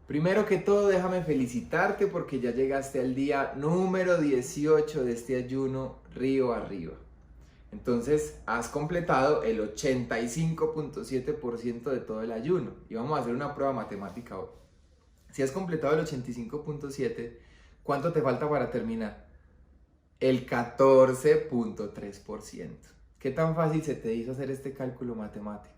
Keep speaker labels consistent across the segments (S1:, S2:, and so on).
S1: Primero que todo, déjame felicitarte porque ya llegaste al día número 18 de este ayuno río arriba. Entonces, has completado el 85.7% de todo el ayuno. Y vamos a hacer una prueba matemática hoy. Si has completado el 85.7%, ¿cuánto te falta para terminar? El 14.3%. ¿Qué tan fácil se te hizo hacer este cálculo matemático?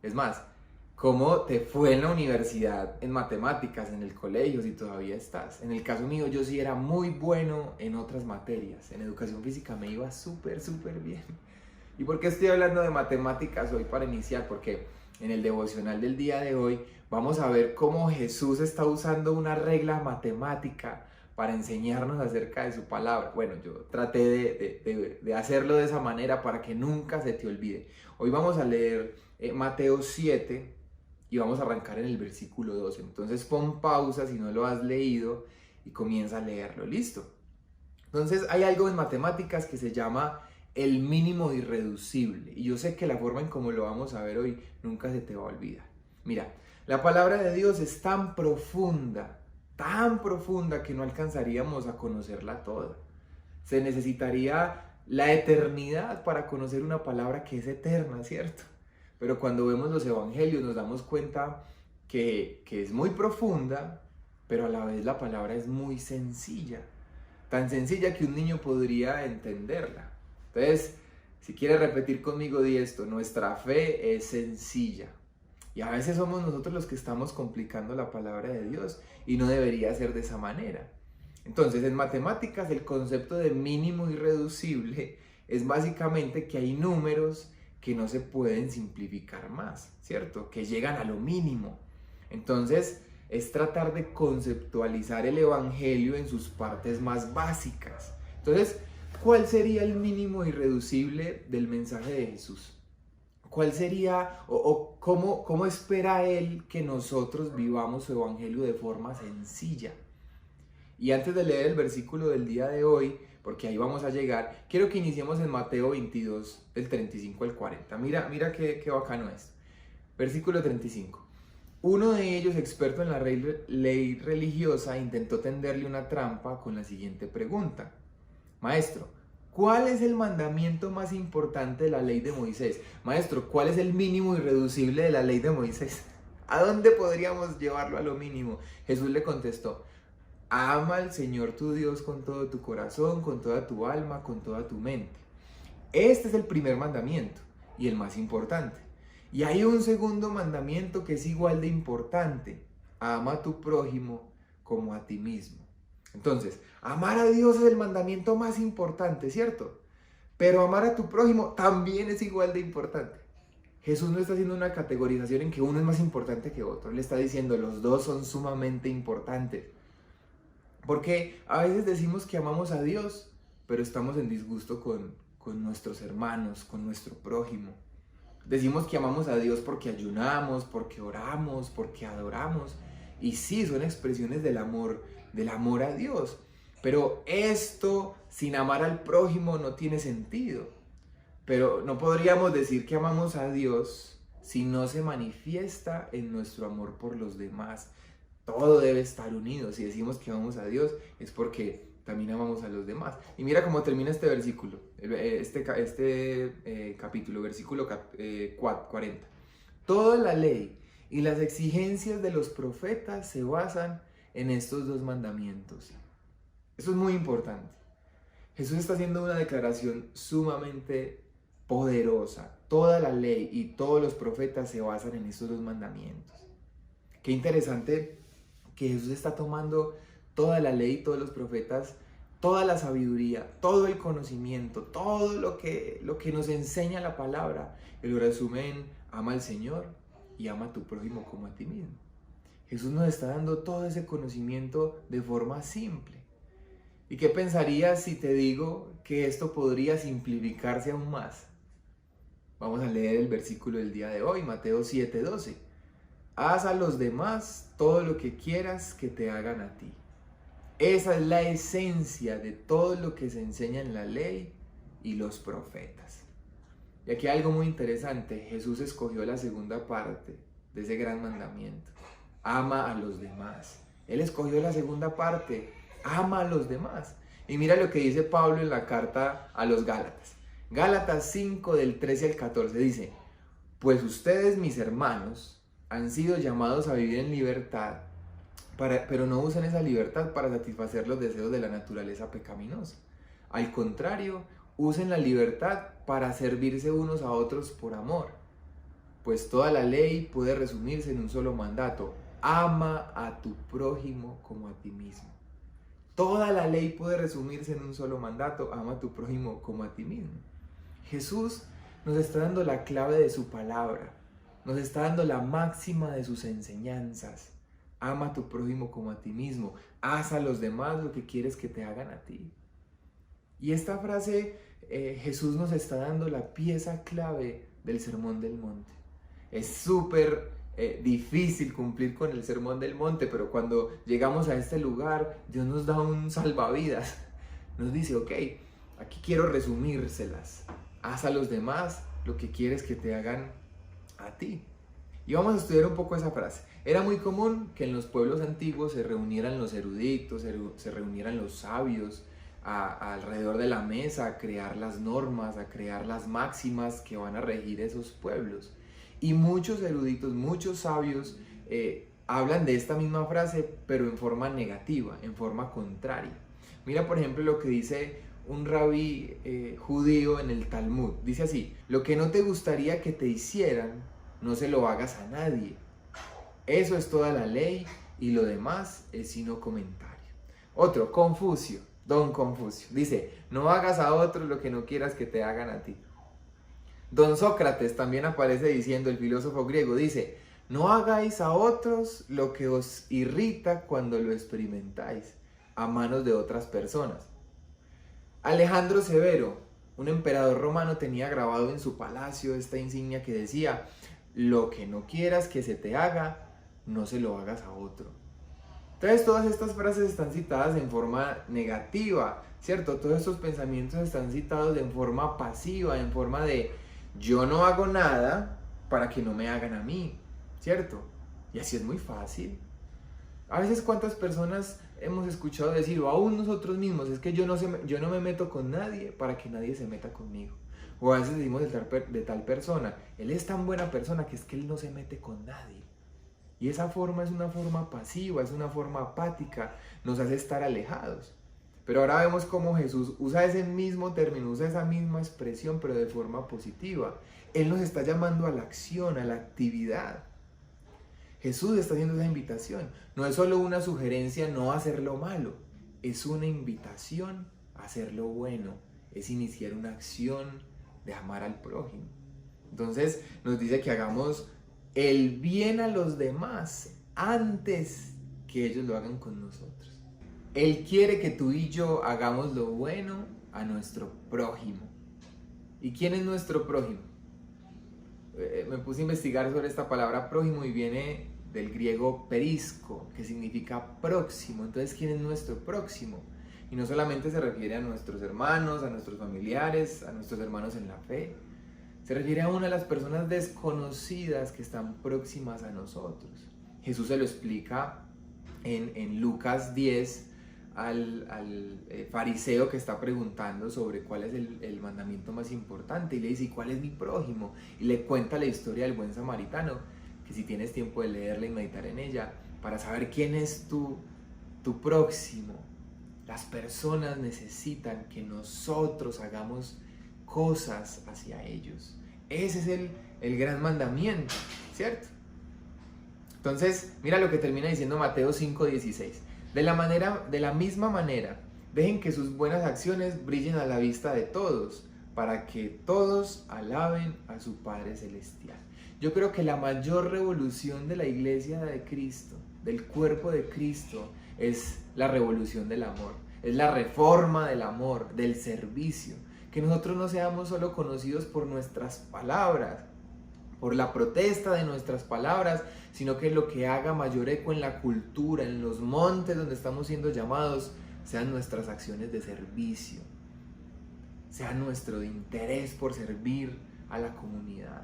S1: Es más, ¿cómo te fue en la universidad en matemáticas, en el colegio, si todavía estás? En el caso mío, yo sí era muy bueno en otras materias. En educación física me iba súper, súper bien. ¿Y por qué estoy hablando de matemáticas hoy para iniciar? Porque en el devocional del día de hoy vamos a ver cómo Jesús está usando una regla matemática para enseñarnos acerca de su palabra. Bueno, yo traté de hacerlo de esa manera para que nunca se te olvide. Hoy vamos a leer Mateo 7 y vamos a arrancar en el versículo 12. Entonces pon pausa si no lo has leído y comienza a leerlo. ¿Listo? Entonces hay algo en matemáticas que se llama el mínimo irreducible. Y yo sé que la forma en cómo lo vamos a ver hoy nunca se te va a olvidar. Mira, la palabra de Dios es tan profunda que no alcanzaríamos a conocerla toda. Se necesitaría la eternidad para conocer una palabra que es eterna, ¿cierto? Pero cuando vemos los evangelios nos damos cuenta que es muy profunda, pero a la vez la palabra es muy sencilla. Tan sencilla que un niño podría entenderla. Entonces, si quieres repetir conmigo, di esto: nuestra fe es sencilla. Y a veces somos nosotros los que estamos complicando la palabra de Dios y no debería ser de esa manera. Entonces, en matemáticas, el concepto de mínimo irreducible es básicamente que hay números que no se pueden simplificar más, ¿cierto? Que llegan a lo mínimo. Entonces, es tratar de conceptualizar el evangelio en sus partes más básicas. Entonces, ¿cuál sería el mínimo irreducible del mensaje de Jesús? ¿Cuál sería o cómo espera Él que nosotros vivamos su evangelio de forma sencilla? Y antes de leer el versículo del día de hoy, porque ahí vamos a llegar, quiero que iniciemos en Mateo 22, del 35 al 40. Mira qué bacano es. Versículo 35. Uno de ellos, experto en la ley religiosa, intentó tenderle una trampa con la siguiente pregunta: Maestro, ¿cuál es el mandamiento más importante de la ley de Moisés? Maestro, ¿cuál es el mínimo irreducible de la ley de Moisés? ¿A dónde podríamos llevarlo a lo mínimo? Jesús le contestó: ama al Señor tu Dios con todo tu corazón, con toda tu alma, con toda tu mente. Este es el primer mandamiento y el más importante. Y hay un segundo mandamiento que es igual de importante: ama a tu prójimo como a ti mismo. Entonces, amar a Dios es el mandamiento más importante, ¿cierto? Pero amar a tu prójimo también es igual de importante. Jesús no está haciendo una categorización en que uno es más importante que otro. Él está diciendo los dos son sumamente importantes. Porque a veces decimos que amamos a Dios, pero estamos en disgusto con nuestros hermanos, con nuestro prójimo. Decimos que amamos a Dios porque ayunamos, porque oramos, porque adoramos. Y sí, son expresiones del amor a Dios. Pero esto sin amar al prójimo no tiene sentido. Pero no podríamos decir que amamos a Dios si no se manifiesta en nuestro amor por los demás. Todo debe estar unido. Si decimos que amamos a Dios es porque también amamos a los demás. Y mira cómo termina este versículo, capítulo, versículo 40. Toda la ley y las exigencias de los profetas se basan en estos dos mandamientos. Eso es muy importante. Jesús está haciendo una declaración sumamente poderosa. Toda la ley y todos los profetas se basan en estos dos mandamientos. Qué interesante que Jesús está tomando toda la ley, todos los profetas, toda la sabiduría, todo el conocimiento, todo lo que nos enseña la palabra, y lo resume en: ama al Señor y ama a tu prójimo como a ti mismo. Jesús nos está dando todo ese conocimiento de forma simple. ¿Y qué pensarías si te digo que esto podría simplificarse aún más? Vamos a leer el versículo del día de hoy, Mateo 7:12. Haz a los demás todo lo que quieras que te hagan a ti. Esa es la esencia de todo lo que se enseña en la ley y los profetas. Y aquí hay algo muy interesante. Jesús escogió la segunda parte de ese gran mandamiento. ama a los demás. Él escogió la segunda parte, ama a los demás. Y mira lo que dice Pablo en la carta a los Gálatas. Gálatas 5 del 13 al 14 dice: pues ustedes, mis hermanos, han sido llamados a vivir en libertad, pero no usan esa libertad para satisfacer los deseos de la naturaleza pecaminosa. Al contrario, usen la libertad para servirse unos a otros por amor. Pues toda la ley puede resumirse en un solo mandato: ama a tu prójimo como a ti mismo. Toda la ley puede resumirse en un solo mandato: ama a tu prójimo como a ti mismo. Jesús nos está dando la clave de su palabra, nos está dando la máxima de sus enseñanzas. Ama a tu prójimo como a ti mismo, haz a los demás lo que quieres que te hagan a ti. Y esta frase, Jesús nos está dando la pieza clave del Sermón del Monte. Es súper difícil cumplir con el Sermón del Monte, pero cuando llegamos a este lugar, Dios nos da un salvavidas. Nos dice: ok, aquí quiero resumírselas. Haz a los demás lo que quieres que te hagan a ti. Y vamos a estudiar un poco esa frase. Era muy común que en los pueblos antiguos se reunieran los eruditos, se reunieran los sabios alrededor de la mesa a crear las normas, a crear las máximas que van a regir esos pueblos. Y muchos eruditos, muchos sabios hablan de esta misma frase, pero en forma negativa, en forma contraria. Mira, por ejemplo, lo que dice un rabí judío en el Talmud. Dice así: lo que no te gustaría que te hicieran, no se lo hagas a nadie. Eso es toda la ley y lo demás es sino comentario. Otro, Confucio, Don Confucio, dice: no hagas a otros lo que no quieras que te hagan a ti. Don Sócrates también aparece diciendo, el filósofo griego, dice: no hagáis a otros lo que os irrita cuando lo experimentáis a manos de otras personas. Alejandro Severo, un emperador romano, tenía grabado en su palacio esta insignia que decía: lo que no quieras que se te haga, no se lo hagas a otro. Entonces todas estas frases están citadas en forma negativa, ¿cierto? Todos estos pensamientos están citados en forma pasiva, en forma de yo no hago nada para que no me hagan a mí, ¿cierto? Y así es muy fácil. A veces, ¿cuántas personas hemos escuchado decir, o aún nosotros mismos, es que yo no me meto con nadie para que nadie se meta conmigo? O a veces decimos de tal persona, él es tan buena persona que es que él no se mete con nadie. Y esa forma es una forma pasiva, es una forma apática, nos hace estar alejados. Pero ahora vemos cómo Jesús usa ese mismo término, usa esa misma expresión, pero de forma positiva. Él nos está llamando a la acción, a la actividad. Jesús está haciendo esa invitación. No es solo una sugerencia no hacer lo malo, es una invitación a hacer lo bueno, es iniciar una acción de amar al prójimo. Entonces nos dice que hagamos el bien a los demás antes que ellos lo hagan con nosotros. Él quiere que tú y yo hagamos lo bueno a nuestro prójimo. ¿Y quién es nuestro prójimo? Me puse a investigar sobre esta palabra prójimo y viene del griego perisco, que significa próximo. Entonces, ¿quién es nuestro próximo? Y no solamente se refiere a nuestros hermanos, a nuestros familiares, a nuestros hermanos en la fe. Se refiere a una de las personas desconocidas que están próximas a nosotros. Jesús se lo explica en Lucas 10 al fariseo que está preguntando sobre cuál es el mandamiento más importante, y le dice: ¿y cuál es mi prójimo? Y le cuenta la historia del buen samaritano, que si tienes tiempo de leerla y meditar en ella, para saber quién es tu próximo. Las personas necesitan que nosotros hagamos cosas hacia ellos. Ese es el gran mandamiento, ¿cierto? Entonces, mira lo que termina diciendo Mateo 5:16. De la misma manera, dejen que sus buenas acciones brillen a la vista de todos, para que todos alaben a su Padre Celestial. Yo creo que la mayor revolución de la iglesia de Cristo, del cuerpo de Cristo, es la revolución del amor, es la reforma del amor, del servicio. Que nosotros no seamos solo conocidos por nuestras palabras, por la protesta de nuestras palabras, sino que lo que haga mayor eco en la cultura, en los montes donde estamos siendo llamados, sean nuestras acciones de servicio, sea nuestro interés por servir a la comunidad.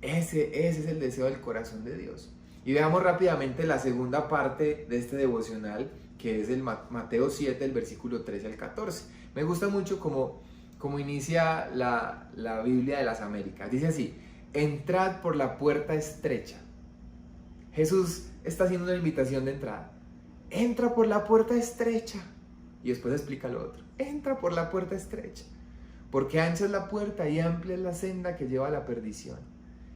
S1: Ese es el deseo del corazón de Dios. Y veamos rápidamente la segunda parte de este devocional, que es el Mateo 7, el versículo 13 al 14. Me gusta mucho como inicia la Biblia de las Américas. Dice así: entrad por la puerta estrecha. Jesús está haciendo una invitación de entrada. Entra por la puerta estrecha. Y después explica lo otro. Entra por la puerta estrecha. Porque ancha es la puerta y amplia es la senda que lleva a la perdición.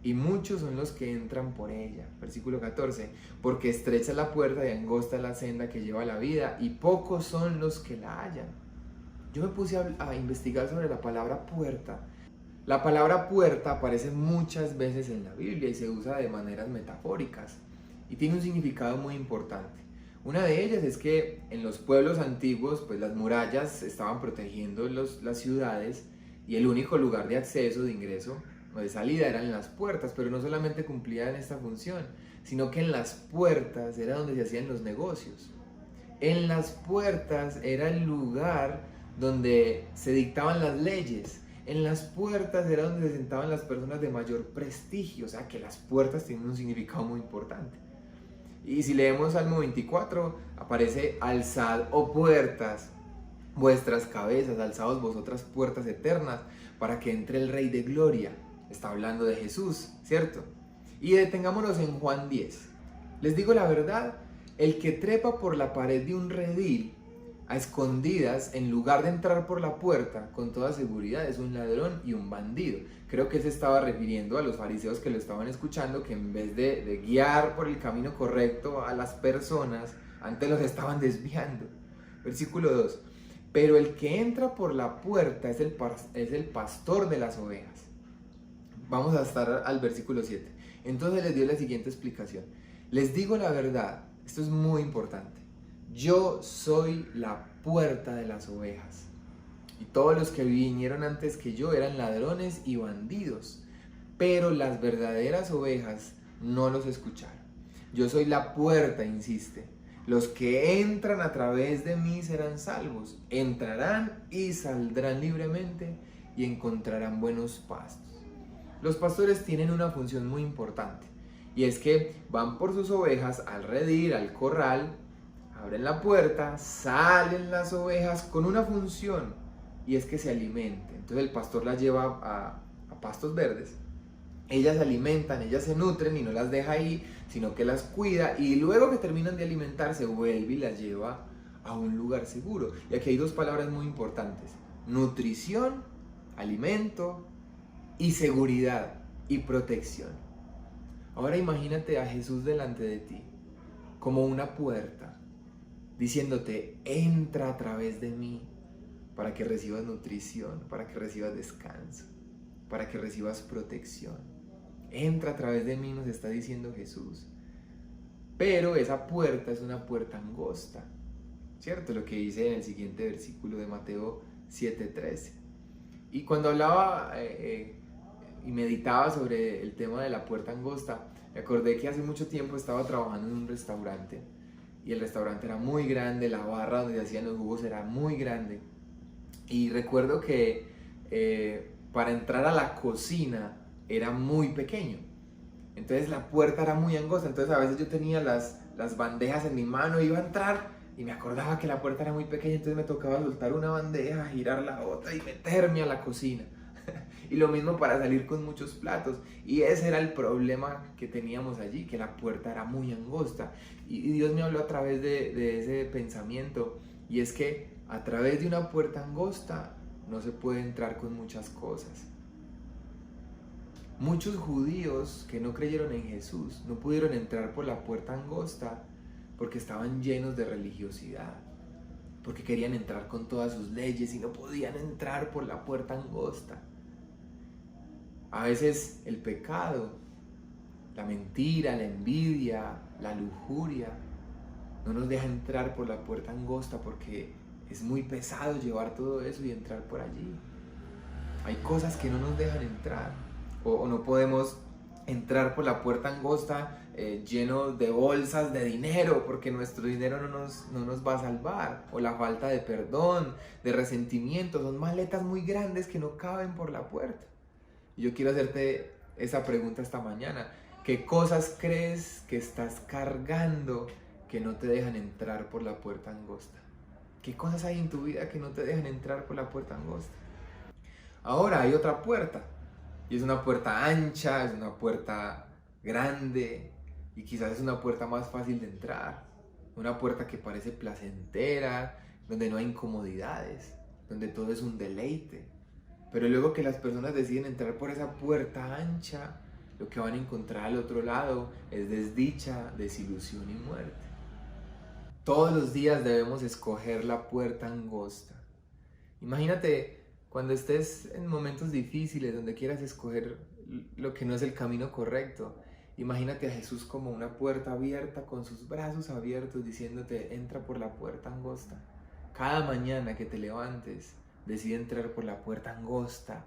S1: Y muchos son los que entran por ella. Versículo 14. Porque estrecha es la puerta y angosta es la senda que lleva a la vida. Y pocos son los que la hallan. Yo me puse a investigar sobre la palabra puerta. La palabra puerta aparece muchas veces en la Biblia y se usa de maneras metafóricas. Y tiene un significado muy importante. Una de ellas es que en los pueblos antiguos, pues las murallas estaban protegiendo las ciudades y el único lugar de acceso, de ingreso o de salida eran las puertas, pero no solamente cumplían esta función, sino que en las puertas era donde se hacían los negocios. En las puertas era el lugar donde se dictaban las leyes. En las puertas era donde se sentaban las personas de mayor prestigio, o sea que las puertas tienen un significado muy importante. Y si leemos Salmo 24, aparece: alzad, oh puertas, vuestras cabezas, alzaos vosotras puertas eternas, para que entre el Rey de Gloria. Está hablando de Jesús, ¿cierto? Y detengámonos en Juan 10. Les digo la verdad, el que trepa por la pared de un redil a escondidas, en lugar de entrar por la puerta, con toda seguridad es un ladrón y un bandido. Creo que se estaba refiriendo a los fariseos que lo estaban escuchando, que en vez de guiar por el camino correcto a las personas, antes los estaban desviando. Versículo 2. Pero el que entra por la puerta es el pastor de las ovejas. Vamos a estar al versículo 7. Entonces les dio la siguiente explicación. Les digo la verdad, esto es muy importante. Yo soy la puerta de las ovejas. Y todos los que vinieron antes que yo eran ladrones y bandidos, pero las verdaderas ovejas no los escucharon. Yo soy la puerta, insiste. Los que entran a través de mí serán salvos. Entrarán y saldrán libremente y encontrarán buenos pastos. Los pastores tienen una función muy importante, y es que van por sus ovejas al redil, al corral, abren la puerta, salen las ovejas con una función, y es que se alimenten. Entonces el pastor las lleva a pastos verdes. Ellas se alimentan, ellas se nutren y no las deja ahí, sino que las cuida, y luego que terminan de alimentarse vuelve y las lleva a un lugar seguro. Y aquí hay dos palabras muy importantes: nutrición, alimento, y seguridad y protección. Ahora imagínate a Jesús delante de ti como una puerta, diciéndote: entra a través de mí para que recibas nutrición, para que recibas descanso, para que recibas protección. Entra a través de mí, nos está diciendo Jesús. Pero esa puerta es una puerta angosta, ¿cierto? Lo que dice en el siguiente versículo de Mateo 7:13. Y cuando hablaba y meditaba sobre el tema de la puerta angosta, me acordé que hace mucho tiempo estaba trabajando en un restaurante, y el restaurante era muy grande, la barra donde se hacían los jugos era muy grande, y recuerdo que para entrar a la cocina era muy pequeño, entonces la puerta era muy angosta. Entonces a veces yo tenía las bandejas en mi mano, iba a entrar y me acordaba que la puerta era muy pequeña, entonces me tocaba soltar una bandeja, girar la otra y meterme a la cocina. Y lo mismo para salir con muchos platos. Y ese era el problema que teníamos allí, que la puerta era muy angosta. Y Dios me habló a través de ese pensamiento. Y es que a través de una puerta angosta no se puede entrar con muchas cosas. Muchos judíos que no creyeron en Jesús no pudieron entrar por la puerta angosta porque estaban llenos de religiosidad, porque querían entrar con todas sus leyes y no podían entrar por la puerta angosta. A veces el pecado, la mentira, la envidia, la lujuria no nos deja entrar por la puerta angosta porque es muy pesado llevar todo eso y entrar por allí. Hay cosas que no nos dejan entrar, o no podemos entrar por la puerta angosta lleno de bolsas de dinero, porque nuestro dinero no nos va a salvar, o la falta de perdón, de resentimiento. Son maletas muy grandes que no caben por la puerta. Y yo quiero hacerte esa pregunta esta mañana: ¿Qué cosas crees que estás cargando que no te dejan entrar por la puerta angosta? ¿Qué cosas hay en tu vida que no te dejan entrar por la puerta angosta? Ahora hay otra puerta, y es una puerta ancha, es una puerta grande, y quizás es una puerta más fácil de entrar. Una puerta que parece placentera, donde no hay incomodidades, donde todo es un deleite. Pero luego que las personas deciden entrar por esa puerta ancha, lo que van a encontrar al otro lado es desdicha, desilusión y muerte. Todos los días debemos escoger la puerta angosta. Imagínate cuando estés en momentos difíciles donde quieras escoger lo que no es el camino correcto. Imagínate a Jesús como una puerta abierta con sus brazos abiertos diciéndote entra por la puerta angosta. Cada mañana que te levantes, decide entrar por la puerta angosta.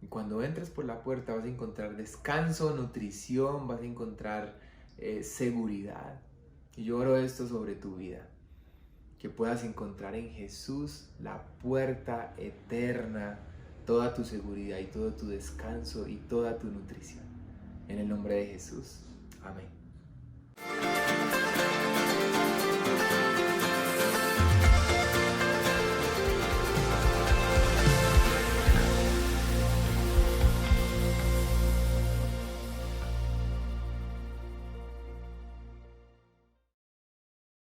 S1: Y cuando entres por la puerta vas a encontrar descanso, nutrición, vas a encontrar seguridad. Y yo oro esto sobre tu vida, que puedas encontrar en Jesús la puerta eterna, toda tu seguridad y todo tu descanso y toda tu nutrición. En el nombre de Jesús. Amén.